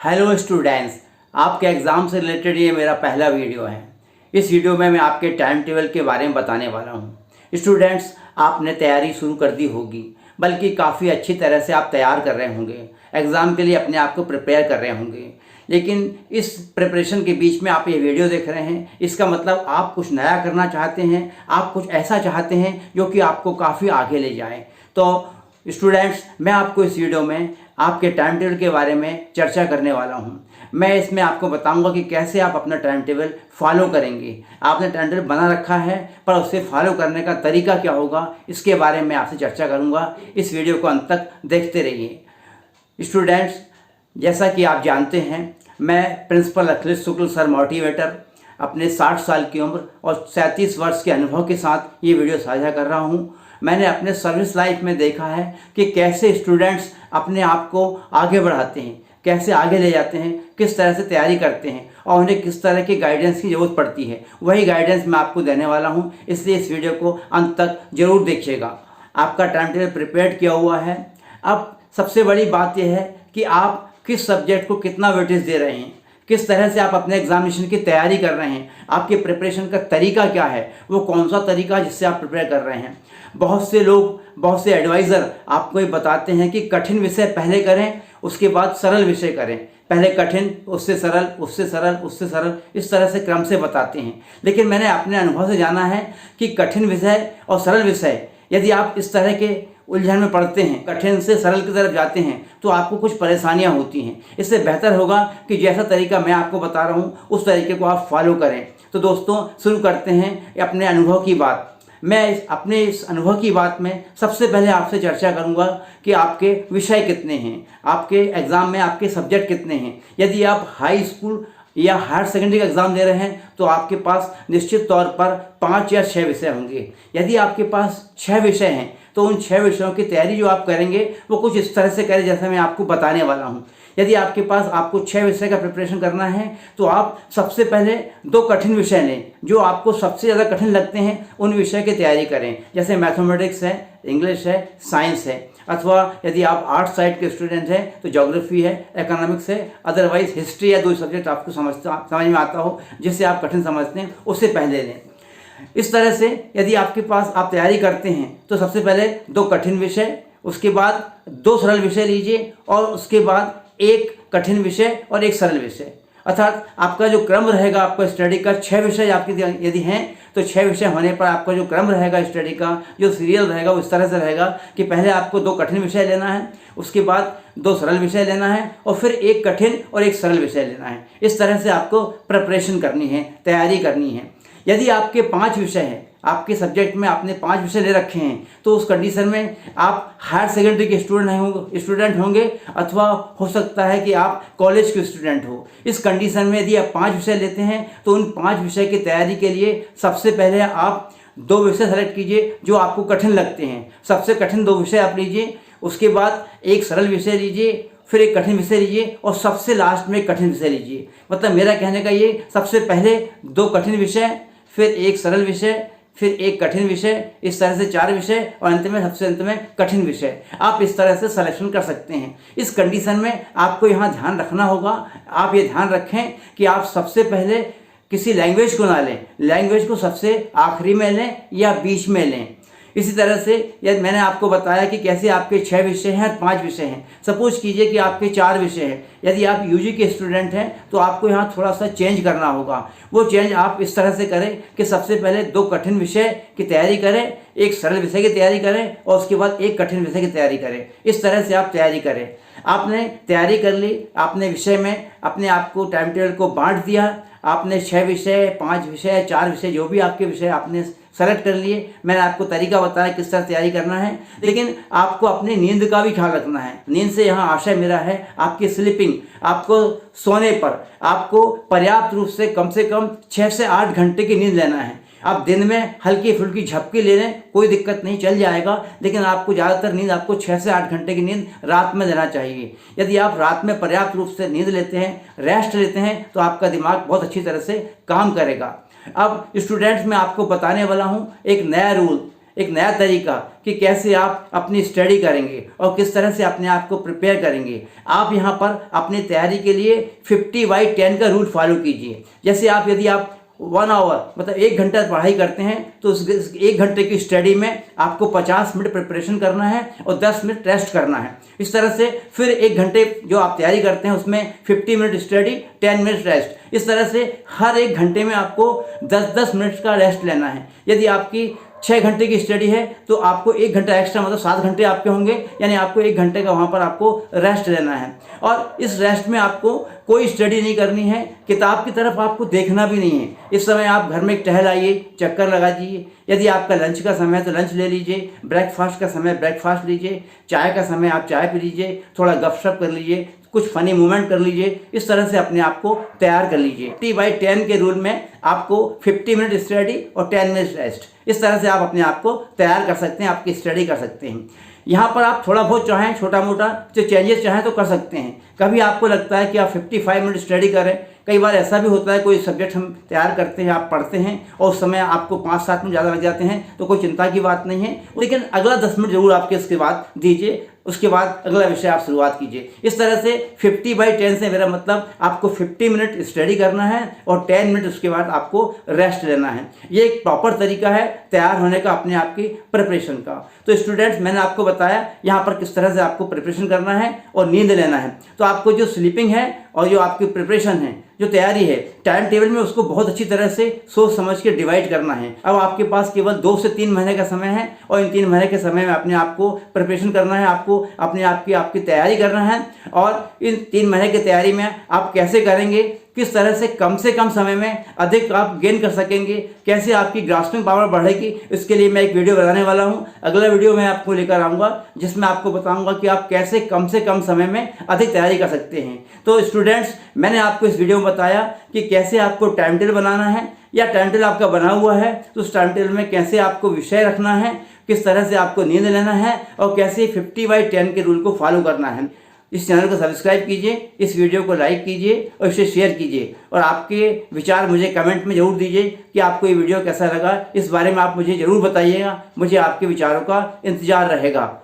Hello students, आपके exam से related ये मेरा पहला वीडियो है। इस वीडियो में मैं आपके टाइम टेबल के बारे में बताने वाला हूँ। स्टूडेंट्स, आपने तैयारी शुरू कर दी होगी, बल्कि काफ़ी अच्छी तरह से आप तैयार कर रहे होंगे, एग्ज़ाम के लिए अपने आप को प्रिपेयर कर रहे होंगे। लेकिन इस प्रिपरेशन के बीच में आप ये वीडियो देख रहे हैं, इसका मतलब आप कुछ नया करना चाहते हैं, आप कुछ ऐसा चाहते हैं जो कि आपको काफ़ी आगे ले जाए। तो स्टूडेंट्स, मैं आपको इस वीडियो में आपके टाइम टेबल के बारे में चर्चा करने वाला हूं। मैं इसमें आपको बताऊंगा कि कैसे आप अपना टाइम टेबल फॉलो करेंगे। आपने टाइम टेबल बना रखा है, पर उसे फॉलो करने का तरीका क्या होगा, इसके बारे में आपसे चर्चा करूंगा। इस वीडियो को अंत तक देखते रहिए। स्टूडेंट्स, जैसा कि आप जानते हैं, मैं प्रिंसिपल अखिलेश शुक्ल सर मोटिवेटर अपने 60 साल की उम्र और 37 वर्ष के अनुभव के साथ ये वीडियो साझा कर रहा हूँ। मैंने अपने सर्विस लाइफ में देखा है कि कैसे स्टूडेंट्स अपने आप को आगे बढ़ाते हैं, कैसे आगे ले जाते हैं, किस तरह से तैयारी करते हैं और उन्हें किस तरह की गाइडेंस की ज़रूरत पड़ती है। वही गाइडेंस मैं आपको देने वाला हूं, इसलिए इस वीडियो को अंत तक ज़रूर देखिएगा। आपका टाइम टेबल प्रिपेयर किया हुआ है। अब सबसे बड़ी बात यह है कि आप किस सब्जेक्ट को कितना वेटेज दे रहे हैं, किस तरह से आप अपने एग्जामिनेशन की तैयारी कर रहे हैं, आपके प्रिपरेशन का तरीका क्या है, वो कौन सा तरीका जिससे आप प्रिपेयर कर रहे हैं। बहुत से लोग, बहुत से एडवाइज़र आपको ये बताते हैं कि कठिन विषय पहले करें, उसके बाद सरल विषय करें। पहले कठिन, उससे सरल, उससे सरल, उससे सरल, इस तरह से क्रम से बताते हैं। लेकिन मैंने अपने अनुभव से जाना है कि कठिन विषय और सरल विषय, यदि आप इस तरह के उलझन में पड़ते हैं, कठिन से सरल की तरफ जाते हैं, तो आपको कुछ परेशानियां होती हैं। इससे बेहतर होगा कि जैसा तरीका मैं आपको बता रहा हूं, उस तरीके को आप फॉलो करें। तो दोस्तों, शुरू करते हैं अपने अनुभव की बात। मैं अपने इस अनुभव की बात में सबसे पहले आपसे चर्चा करूंगा कि आपके विषय कितने हैं, आपके एग्ज़ाम में आपके सब्जेक्ट कितने हैं। यदि आप हाई स्कूल या हायर सेकेंडरी का एग्ज़ाम दे रहे हैं तो आपके पास निश्चित तौर पर 5 या 6 विषय होंगे। यदि आपके पास 6 विषय हैं तो उन 6 विषयों की तैयारी जो आप करेंगे वो कुछ इस तरह से करें जैसा मैं आपको बताने वाला हूँ। यदि आपके पास आपको 6 विषय का प्रिपरेशन करना है तो आप सबसे पहले 2 कठिन विषय लें, जो आपको सबसे ज़्यादा कठिन लगते हैं उन विषय की तैयारी करें। जैसे मैथमेटिक्स है, इंग्लिश है, साइंस है, अथवा यदि आप आर्ट्स साइड के स्टूडेंट हैं तो ज्योग्राफी है, इकोनॉमिक्स है, अदरवाइज हिस्ट्री या 2 सब्जेक्ट आपको समझ में आता हो जिससे आप कठिन समझते हैं, उससे पहले लें। इस तरह से यदि आपके पास आप तैयारी करते हैं तो सबसे पहले 2 कठिन विषय, उसके बाद 2 सरल विषय लीजिए और उसके बाद 1 कठिन विषय और 1 सरल विषय। अर्थात आपका जो क्रम रहेगा आपका स्टडी का, 6 विषय आपके यदि हैं तो 6 विषय होने पर आपका जो क्रम रहेगा स्टडी का, जो सीरियल रहेगा वो इस तरह से रहेगा कि पहले आपको 2 कठिन विषय लेना है, उसके बाद 2 सरल विषय लेना है और फिर 1 कठिन और 1 सरल विषय लेना है। इस तरह से आपको प्रिपरेशन करनी है, तैयारी करनी है। यदि आपके 5 विषय हैं, आपके सब्जेक्ट में आपने 5 विषय ले रखे हैं, तो उस कंडीशन में आप हायर सेकेंडरी के स्टूडेंट होंगे अथवा हो सकता है कि आप कॉलेज के स्टूडेंट हो। इस कंडीशन में यदि आप 5 विषय लेते हैं तो उन 5 विषय की तैयारी के लिए सबसे पहले आप 2 विषय सेलेक्ट कीजिए जो आपको कठिन लगते हैं। सबसे कठिन 2 विषय आप लीजिए, उसके बाद 1 सरल विषय लीजिए, फिर 1 कठिन विषय लीजिए और सबसे लास्ट में 1 कठिन विषय लीजिए। मतलब मेरा कहने का ये, सबसे पहले 2 कठिन विषय, फिर 1 सरल विषय, फिर 1 कठिन विषय, इस तरह से 4 विषय और अंत में सबसे अंत में कठिन विषय। आप इस तरह से सिलेक्शन कर सकते हैं। इस कंडीशन में आपको यहाँ ध्यान रखना होगा, आप ये ध्यान रखें कि आप सबसे पहले किसी लैंग्वेज को ना लें, लैंग्वेज को सबसे आखिरी में लें या बीच में लें। इसी तरह से यदि मैंने आपको बताया कि कैसे आपके 6 विषय हैं और 5 विषय हैं। सपोज कीजिए कि आपके 4 विषय हैं। यदि आप यूजी के स्टूडेंट हैं तो आपको यहाँ थोड़ा सा चेंज करना होगा। वो चेंज आप इस तरह से करें कि सबसे पहले 2 कठिन विषय की तैयारी करें, 1 सरल विषय की तैयारी करें और उसके बाद 1 कठिन विषय की तैयारी करें। इस तरह से आप तैयारी करें। आपने तैयारी कर ली, आपने विषय में अपने आप को टाइम टेबल को बांट दिया, आपने 6 विषय, 5 विषय, 4 विषय, जो भी आपके विषय आपने सेलेक्ट कर लिए। मैंने आपको तरीका बताया किस तरह तैयारी करना है। लेकिन आपको अपनी नींद का भी ख्याल रखना है। नींद से यहाँ आशय मेरा है आपकी स्लीपिंग। आपको सोने पर आपको पर्याप्त रूप से कम 6 से 8 घंटे की नींद लेना है। आप दिन में हल्की फुल्की झपकी ले लें, कोई दिक्कत नहीं, चल जाएगा। लेकिन आपको ज़्यादातर नींद, आपको 6 से 8 घंटे की नींद रात में लेना चाहिए। यदि आप रात में पर्याप्त रूप से नींद लेते हैं, रेस्ट लेते हैं, तो आपका दिमाग बहुत अच्छी तरह से काम करेगा। अब स्टूडेंट्स, मैं आपको बताने वाला हूँ एक नया रूल, एक नया तरीका कि कैसे आप अपनी स्टडी करेंगे और किस तरह से अपने आप को प्रिपेयर करेंगे। आप यहाँ पर अपनी तैयारी के लिए 50/10 का रूल फॉलो कीजिए। जैसे यदि आप 1 आवर मतलब 1 घंटा पढ़ाई करते हैं तो उस 1 घंटे की स्टडी में आपको 50 मिनट प्रिपरेशन करना है और 10 मिनट रेस्ट करना है। इस तरह से फिर 1 घंटे जो आप तैयारी करते हैं उसमें 50 मिनट स्टडी, 10 मिनट रेस्ट। इस तरह से हर 1 घंटे में आपको 10-10 मिनट का रेस्ट लेना है। यदि आपकी 6 घंटे की स्टडी है तो आपको 1 घंटा एक्स्ट्रा मतलब 7 घंटे आपके होंगे, यानी आपको 1 घंटे का वहाँ पर आपको रेस्ट लेना है। और इस रेस्ट में आपको कोई स्टडी नहीं करनी है, किताब की तरफ आपको देखना भी नहीं है। इस समय आप घर में टहल आइए, चक्कर लगा दीजिए। यदि आपका लंच का समय है तो लंच ले लीजिए, ब्रेकफास्ट का समय ब्रेकफास्ट लीजिए, चाय का समय आप चाय पी लीजिए, थोड़ा गपशप कर लीजिए, कुछ फनी मूवमेंट कर लीजिए। इस तरह से अपने आप को तैयार कर लीजिए। 50/10 के रूल में आपको 50 मिनट स्टडी और 10 मिनट रेस्ट, इस तरह से आप अपने आप को तैयार कर सकते हैं, आपकी स्टडी कर सकते हैं। यहाँ पर आप थोड़ा बहुत चाहें, छोटा मोटा जो चेंजेस चाहें तो कर सकते हैं। कभी आपको लगता है कि आप 55 मिनट स्टडी करें, कई बार ऐसा भी होता है कोई सब्जेक्ट हम तैयार करते हैं, आप पढ़ते हैं और उस समय आपको 5-7 मिनट ज़्यादा लग जाते हैं, तो कोई चिंता की बात नहीं है। लेकिन अगला 10 मिनट जरूर आपके इसके बाद दीजिए, उसके बाद अगला विषय आप शुरुआत कीजिए। इस तरह से 50/10 से मेरा मतलब आपको 50 मिनट स्टडी करना है और 10 मिनट उसके बाद आपको रेस्ट लेना है। ये एक प्रॉपर तरीका है तैयार होने का, अपने आप की प्रिपरेशन का। तो स्टूडेंट्स, मैंने आपको बताया यहाँ पर किस तरह से आपको प्रिपरेशन करना है और नींद लेना है। तो आपको जो स्लीपिंग है और जो आपकी प्रिपरेशन है, जो तैयारी है, टाइम टेबल में उसको बहुत अच्छी तरह से सोच समझ के डिवाइड करना है। अब आपके पास केवल 2 से 3 महीने का समय है और इन 3 महीने के समय में अपने आप को प्रिपरेशन करना है, आपको अपने आप की आपकी तैयारी करना है। और इन 3 महीने की तैयारी में आप कैसे करेंगे, किस तरह से कम समय में अधिक आप गेन कर सकेंगे, कैसे आपकी ग्रास्पिंग पावर बढ़ेगी, इसके लिए मैं एक वीडियो बनाने वाला हूं। अगला वीडियो मैं आपको लेकर आऊँगा जिसमें आपको बताऊंगा कि आप कैसे कम से कम समय में अधिक तैयारी कर सकते हैं। तो स्टूडेंट्स, मैंने आपको इस वीडियो में बताया कि कैसे आपको टाइम टेबल बनाना है, या टाइम टेबल आपका बना हुआ है तो उस टाइम टेबल में कैसे आपको विषय रखना है, किस तरह से आपको नींद लेना है और कैसे 50/10 के रूल को फॉलो करना है। इस चैनल को सब्सक्राइब कीजिए, इस वीडियो को लाइक कीजिए और इसे शेयर कीजिए और आपके विचार मुझे कमेंट में ज़रूर दीजिए कि आपको ये वीडियो कैसा लगा। इस बारे में आप मुझे ज़रूर बताइएगा, मुझे आपके विचारों का इंतज़ार रहेगा।